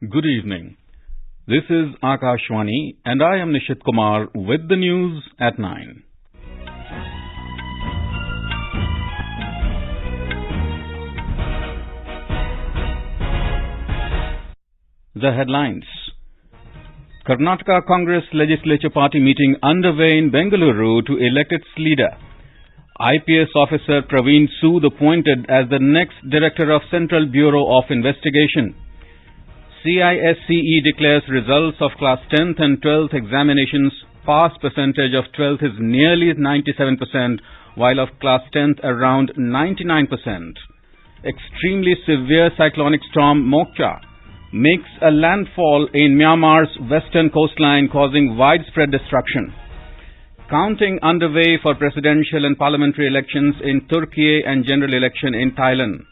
Good evening. This is Akashwani and I am Nishit Kumar with the news at 9. The headlines. Karnataka Congress Legislature Party meeting underway in Bengaluru to elect its leader. IPS officer Praveen Sood appointed as the next Director of Central Bureau of Investigation. CISCE declares results of Class 10th and 12th examinations. Pass percentage of 12th is nearly 97%, while of Class 10th around 99%. Extremely severe cyclonic storm Mokcha makes a landfall in Myanmar's western coastline, causing widespread destruction. Counting underway for presidential and parliamentary elections in Turkey and general election in Thailand.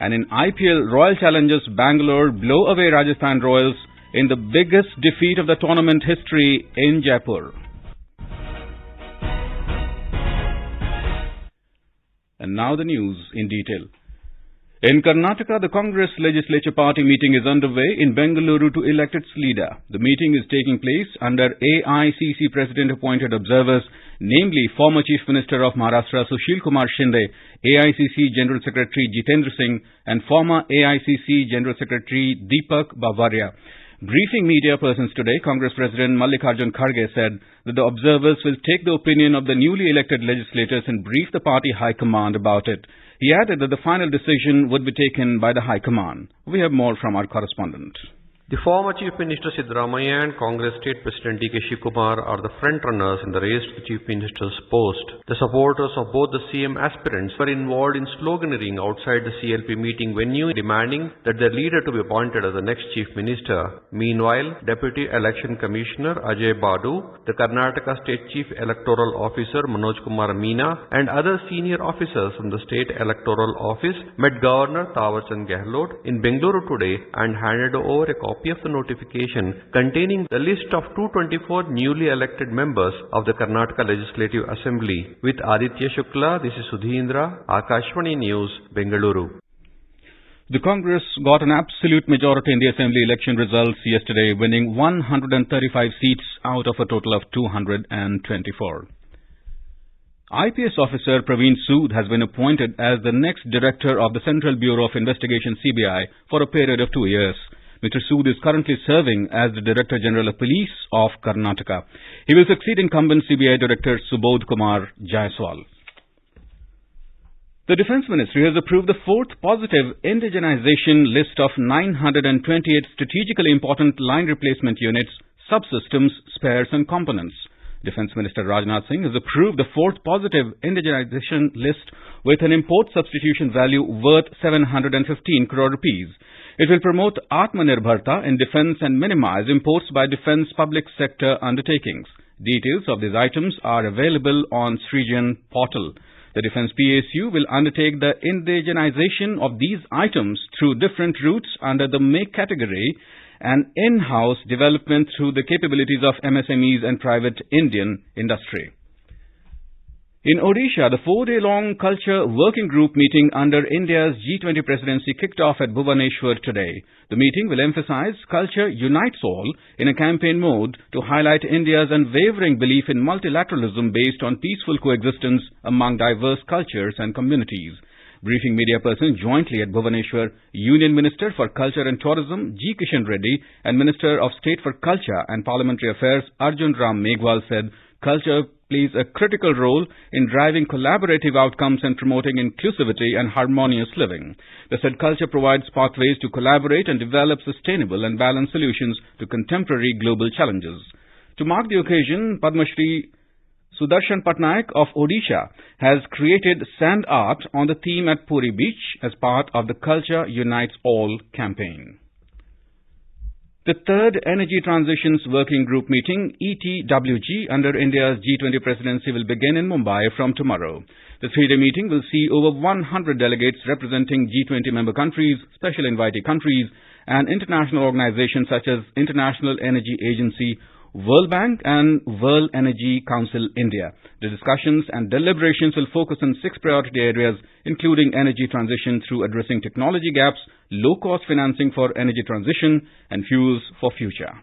And in IPL, Royal Challengers Bangalore blow away Rajasthan Royals in the biggest defeat of the tournament history in Jaipur. And now the news in detail. In Karnataka, the Congress Legislature Party meeting is underway in Bengaluru to elect its leader. The meeting is taking place under AICC President-appointed observers, namely former Chief Minister of Maharashtra Sushil Kumar Shinde, AICC General Secretary Jitendra Singh, and former AICC General Secretary Deepak Bavaria. Briefing media persons today, Congress President Mallikarjun Kharge said that the observers will take the opinion of the newly elected legislators and brief the party high command about it. He added that the final decision would be taken by the High Command. We have more from our correspondent. The former Chief Minister Siddaramaiah and Congress State President D.K. Shivakumar are the front-runners in the race to the Chief Minister's post. The supporters of both the CM aspirants were involved in sloganeering outside the CLP meeting venue, demanding that their leader to be appointed as the next Chief Minister. Meanwhile, Deputy Election Commissioner Ajay Badu, the Karnataka State Chief Electoral Officer Manoj Kumar Meena, and other senior officers from the State Electoral Office met Governor Thawarchand Gehlot in Bengaluru today and handed over a copy of the notification containing the list of 224 newly elected members of the Karnataka Legislative Assembly. With Aditya Shukla, this is Sudhindra, Akashwani News, Bengaluru. The Congress got an absolute majority in the Assembly election results yesterday, winning 135 seats out of a total of 224. IPS officer Praveen Sood has been appointed as the next Director of the Central Bureau of Investigation (CBI) for a period of 2 years. Mr. Sood is currently serving as the Director General of Police of Karnataka. He will succeed incumbent CBI Director Subodh Kumar Jaiswal. The Defence Ministry has approved the fourth positive indigenization list of 928 strategically important line replacement units, subsystems, spares and components. Defence Minister Rajnath Singh has approved the fourth positive indigenization list with an import substitution value worth 715 crore rupees. It will promote Atmanirbharta in defence and minimize imports by defence public sector undertakings. Details of these items are available on Srijan portal. The Defence PSU will undertake the indigenization of these items through different routes under the Make category and in-house development through the capabilities of MSMEs and private Indian industry. In Odisha, the 4-day-long Culture Working Group meeting under India's G20 presidency kicked off at Bhubaneswar today. The meeting will emphasize Culture Unites All in a campaign mode to highlight India's unwavering belief in multilateralism based on peaceful coexistence among diverse cultures and communities. Briefing media person jointly at Bhubaneswar, Union Minister for Culture and Tourism G. Kishan Reddy and Minister of State for Culture and Parliamentary Affairs Arjun Ram Meghwal said culture plays a critical role in driving collaborative outcomes and promoting inclusivity and harmonious living. They said culture provides pathways to collaborate and develop sustainable and balanced solutions to contemporary global challenges. To mark the occasion, Padma Shri Sudarshan Patnaik of Odisha has created sand art on the theme at Puri Beach as part of the Culture Unites All campaign. The third Energy Transitions Working Group meeting, ETWG, under India's G20 presidency will begin in Mumbai from tomorrow. The three-day meeting will see over 100 delegates representing G20 member countries, special invitee countries, and international organizations such as International Energy Agency, World Bank and World Energy Council India. The discussions and deliberations will focus on 6 priority areas, including energy transition through addressing technology gaps, low-cost financing for energy transition, and fuels for future.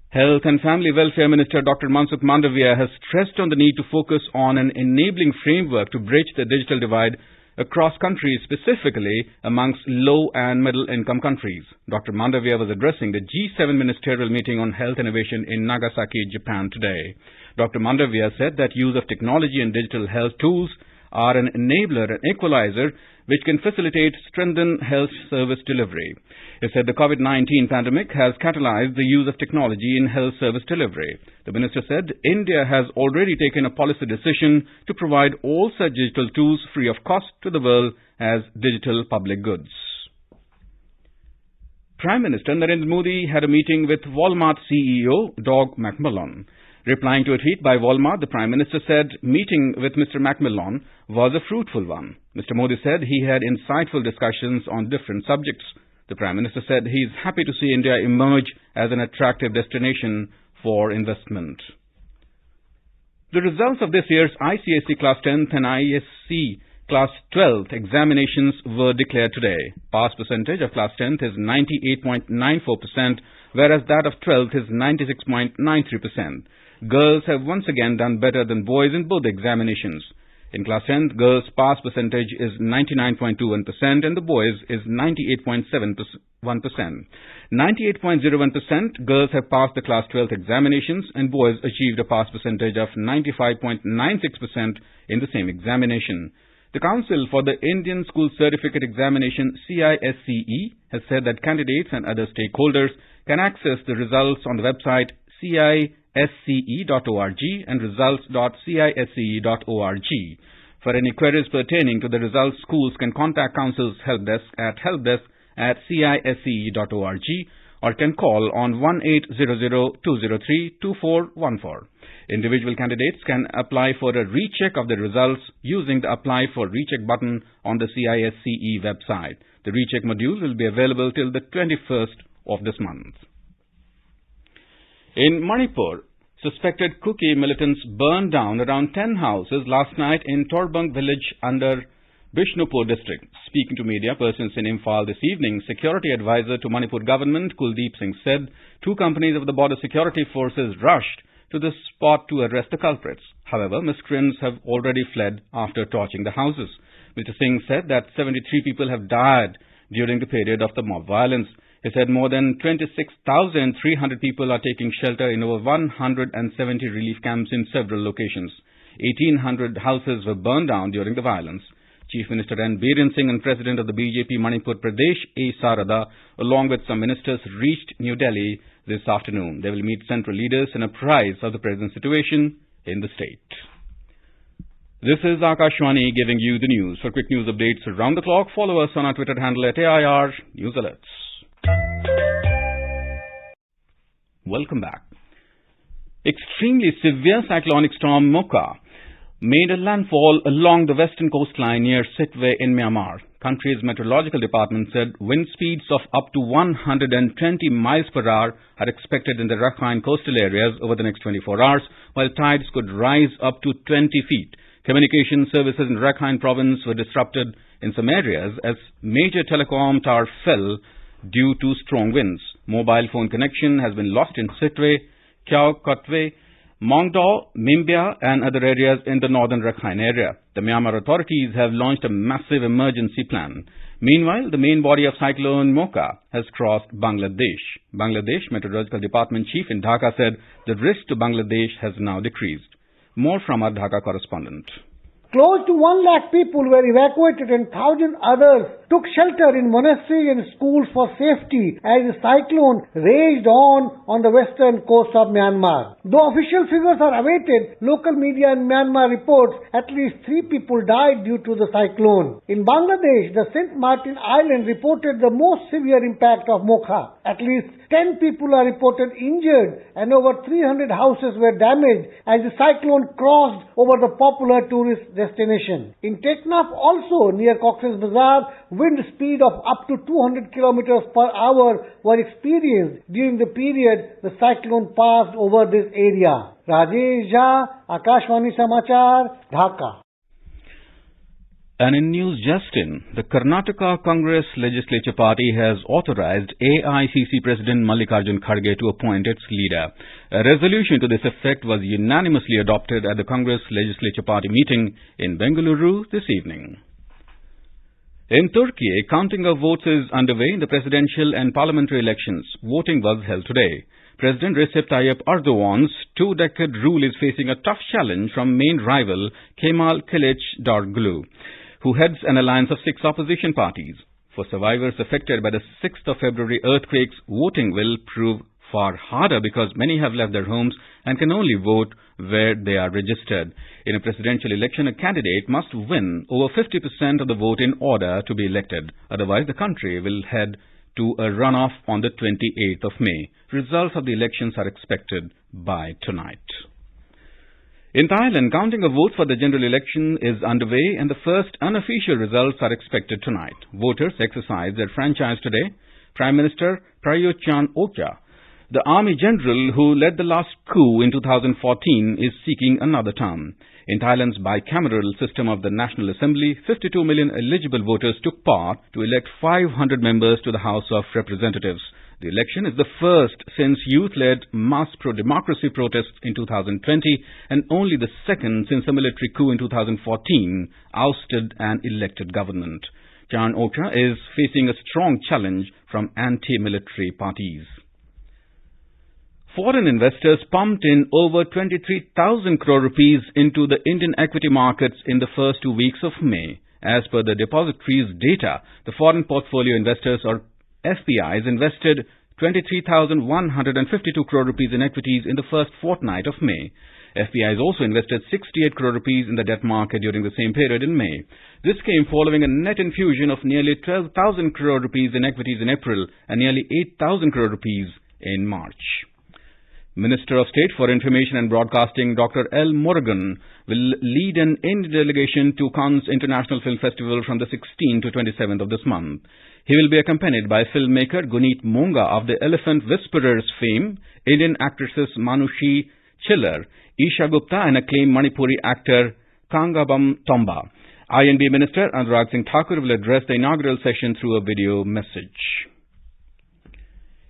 Health and Family Welfare Minister Dr. Mansukh Mandavia has stressed on the need to focus on an enabling framework to bridge the digital divide across countries, specifically amongst low and middle income countries. Dr. Mandavia was addressing the G7 ministerial meeting on health innovation in Nagasaki, Japan today. Dr. Mandavia said that use of technology and digital health tools are an enabler and equalizer which can facilitate strengthen health service delivery. He said the COVID-19 pandemic has catalyzed the use of technology in health service delivery. The minister said India has already taken a policy decision to provide all such digital tools free of cost to the world as digital public goods. Prime Minister Narendra Modi had a meeting with Walmart CEO Doug McMillon. Replying to a tweet by Walmart, the Prime Minister said meeting with Mr. McMillon was a fruitful one. Mr. Modi said he had insightful discussions on different subjects. The Prime Minister said he is happy to see India emerge as an attractive destination for investment. The results of this year's ICSE Class 10th and ISC Class 12th examinations were declared today. Pass percentage of Class 10th is 98.94%, whereas that of 12th is 96.93%. Girls have once again done better than boys in both examinations. In Class 10th, girls' pass percentage is 99.21% and the boys is 98.71%. 98.01% girls have passed the Class 12th examinations and boys achieved a pass percentage of 95.96% in the same examination. The Council for the Indian School Certificate Examination CISCE has said that candidates and other stakeholders can access the results on the website cisce.org and results.cisce.org. For any queries pertaining to the results, schools can contact Council's help desk at helpdesk@cisce.org or can call on 1-800-203-2414. Individual candidates can apply for a recheck of the results using the Apply for Recheck button on the CISCE website. The recheck module will be available till the 21st of this month. In Manipur, suspected Kuki militants burned down around 10 houses last night in Torbang village under Bishnupur district. Speaking to media persons in Imphal this evening, security advisor to Manipur government Kuldeep Singh said 2 companies of the border security forces rushed to the spot to arrest the culprits. However, miscreants have already fled after torching the houses. Mr. Singh said that 73 people have died during the period of the mob violence. He said more than 26,300 people are taking shelter in over 170 relief camps in several locations. 1,800 houses were burned down during the violence. Chief Minister N. Biren Singh and President of the BJP Manipur Pradesh A. Sarada, along with some ministers, reached New Delhi this afternoon. They will meet central leaders and apprise of the present situation in the state. This is Akashwani giving you the news. For quick news updates around the clock, follow us on our Twitter handle at AIR News Alerts. Welcome back. Extremely severe cyclonic storm Mocha made a landfall along the western coastline near Sittwe in Myanmar. Country's meteorological department said wind speeds of up to 120 miles per hour are expected in the Rakhine coastal areas over the next 24 hours, while tides could rise up to 20 feet. Communication services in Rakhine province were disrupted in some areas as major telecom tower fell due to strong winds. Mobile phone connection has been lost in Sittwe, Kyau Kotwe, Mongdo, Mimbya and other areas in the northern Rakhine area. The Myanmar authorities have launched a massive emergency plan. Meanwhile, the main body of cyclone Mocha has crossed Bangladesh. Bangladesh Meteorological Department chief in Dhaka said the risk to Bangladesh has now decreased. More from our Dhaka correspondent. Close to 1 lakh people were evacuated and 1,000 others took shelter in monasteries and schools for safety as the cyclone raged on the western coast of Myanmar. Though official figures are awaited, local media in Myanmar reports at least 3 people died due to the cyclone. In Bangladesh, the St. Martin Island reported the most severe impact of Mocha. At least 10 people are reported injured and over 300 houses were damaged as the cyclone crossed over the popular tourist destination. In Teknaf also, near Cox's Bazar, wind speed of up to 200 kilometers per hour were experienced during the period the cyclone passed over this area. Rajesh Jha, Akashvani Samachar, Dhaka. And in news just in, the Karnataka Congress Legislature Party has authorized AICC President Mallikarjun Kharge to appoint its leader. A resolution to this effect was unanimously adopted at the Congress Legislature Party meeting in Bengaluru this evening. In Turkey, a counting of votes is underway in the presidential and parliamentary elections. Voting was held today. President Recep Tayyip Erdogan's two-decade rule is facing a tough challenge from main rival Kemal Kılıçdaroğlu, who heads an alliance of 6 opposition parties. For survivors affected by the 6th of February earthquakes, voting will prove far harder because many have left their homes and can only vote where they are registered. In a presidential election, a candidate must win over 50% of the vote in order to be elected. Otherwise, the country will head to a runoff on the 28th of May. Results of the elections are expected by tonight. In Thailand, counting of votes for the general election is underway and the first unofficial results are expected tonight. Voters exercise their franchise today. Prime Minister Prayut Chan-o-cha, the army general who led the last coup in 2014, is seeking another term. In Thailand's bicameral system of the National Assembly, 52 million eligible voters took part to elect 500 members to the House of Representatives. The election is the first since youth-led mass pro-democracy protests in 2020 and only the second since a military coup in 2014 ousted an elected government. Chan-o-cha is facing a strong challenge from anti-military parties. Foreign investors pumped in over 23,000 crore rupees into the Indian equity markets in the first 2 weeks of May. As per the depository's data, the foreign portfolio investors or FPIs invested 23,152 crore rupees in equities in the first fortnight of May. FPIs also invested 68 crore rupees in the debt market during the same period in May. This came following a net infusion of nearly 12,000 crore rupees in equities in April and nearly 8,000 crore rupees in March. Minister of State for Information and Broadcasting Dr. L. Murugan will lead an Indian delegation to Cannes International Film Festival from the 16th to 27th of this month. He will be accompanied by filmmaker Guneet Monga of the Elephant Whisperers fame, Indian actresses Manushi Chiller, Isha Gupta and acclaimed Manipuri actor Kangabam Tomba. INB Minister Anurag Singh Thakur will address the inaugural session through a video message.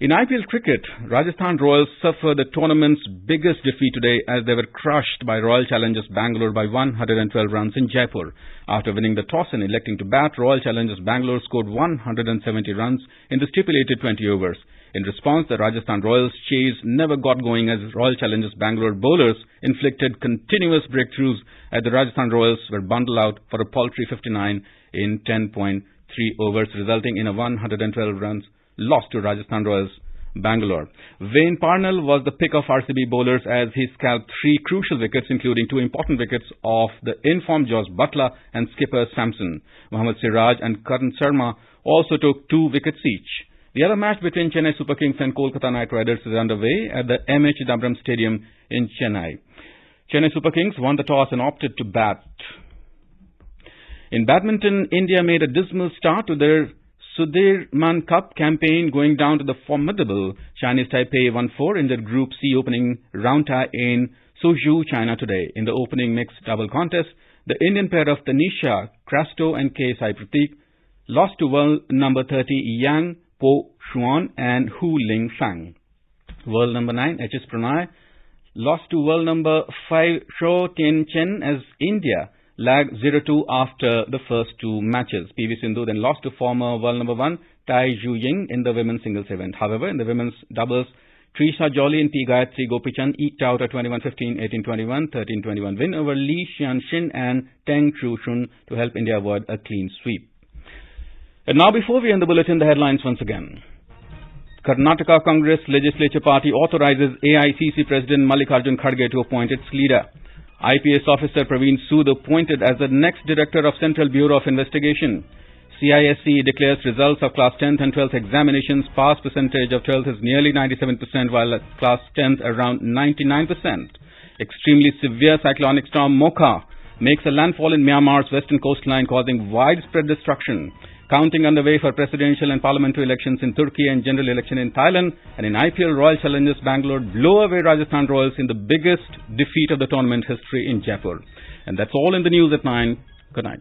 In IPL cricket, Rajasthan Royals suffered the tournament's biggest defeat today as they were crushed by Royal Challengers Bangalore by 112 runs in Jaipur. After winning the toss and electing to bat, Royal Challengers Bangalore scored 170 runs in the stipulated 20 overs. In response, the Rajasthan Royals' chase never got going as Royal Challengers Bangalore bowlers inflicted continuous breakthroughs as the Rajasthan Royals were bundled out for a paltry 59 in 10.3 overs, resulting in a 112 runs loss to Rajasthan Royals Bangalore. Wayne Parnell was the pick of RCB bowlers as he scalped 3 crucial wickets, including 2 important wickets of the informed Josh Butler and skipper Samson. Mohammad Siraj and Karan Sharma also took 2 wickets each. The other match between Chennai Super Kings and Kolkata Knight Riders is underway at the M.H. Chidambaram Stadium in Chennai. Chennai Super Kings won the toss and opted to bat. In badminton, India made a dismal start to their Sudirman Cup campaign, going down to the formidable Chinese Taipei 1-4 in their Group C opening round tie in Suzhou, China today. In the opening mixed double contest, the Indian pair of Tanisha Crasto and K. Sai Prateek lost to world number 30 Yang Po Xuan and Hu Ling Fang. World number 9 H.S. Pranay lost to world number 5 Shou Tien Chen as India lagged 0-2 after the first 2 matches. PV Sindhu then lost to former world number 1 Tai Zhu Ying in the women's singles event. However, in the women's doubles, Trisha Jolie and P. Gayatri Gopichan eked out a 21-15, 18-21, 13-21 win over Li Xianxin and Teng Chu-shun to help India avoid a clean sweep. And now, before we end the bulletin, the headlines once again. Karnataka Congress Legislature Party authorizes AICC President Mallikarjun Kharge to appoint its leader. IPS officer Praveen Sood appointed as the next director of Central Bureau of Investigation. CISE declares results of Class 10th and 12th examinations. Pass percentage of 12th is nearly 97%, while at Class 10th around 99%. Extremely severe cyclonic storm Mocha makes a landfall in Myanmar's western coastline, causing widespread destruction. Counting underway for presidential and parliamentary elections in Turkey and general election in Thailand. And in IPL, Royal Challengers Bangalore blow away Rajasthan Royals in the biggest defeat of the tournament history in Jaipur. And that's all in the news at 9. Good night.